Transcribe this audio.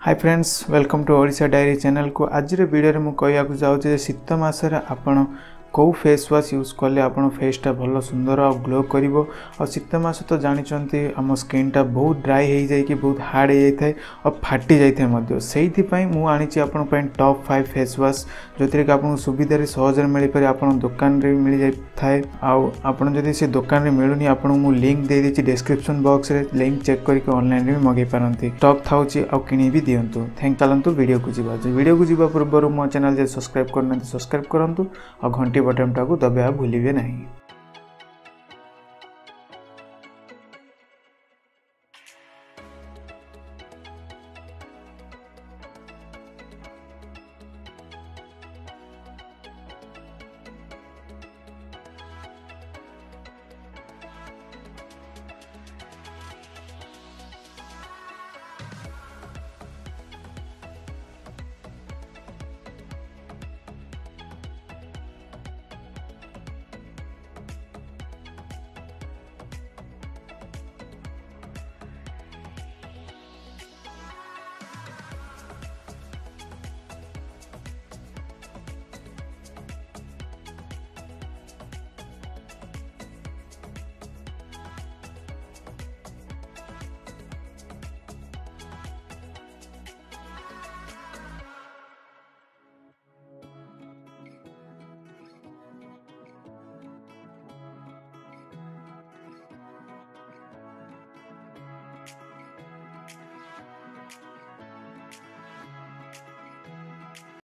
Hi friends, welcome to Odisha diary channel को। आज video में कहवाक जाऊँ शीत मसर आपण कौ फेस वाश यूज कले आपण फेसटा भल सुंदर और ग्लो कर। शीत मास तो जानते आम स्किनटा बहुत ड्राई हो जाए कि बहुत हार्ड हो जाए और फाटी जाए से मुझे आपण टॉप 5 फेस वाश जो कि आपको सुविधा सहज मिल पारे आप दुकान रे मिल जाए। आपड़ जदि से दुकान रे मिलूनी आपको मुझे लिंक दे दी डिस्क्रिप्शन बॉक्स रे, लिंक चेक करके ऑनलाइन भी मगे पारती। स्टॉक थाउची आ किणी भी दिंतु। थैंक चलतु वीडियो को जीवा। वीडियो को जीवा पूर्व मो चैनल सब्सक्राइब करना सब्सक्राइब करूँ और घंटी बटन टाको दबाया भूलिए नहीं।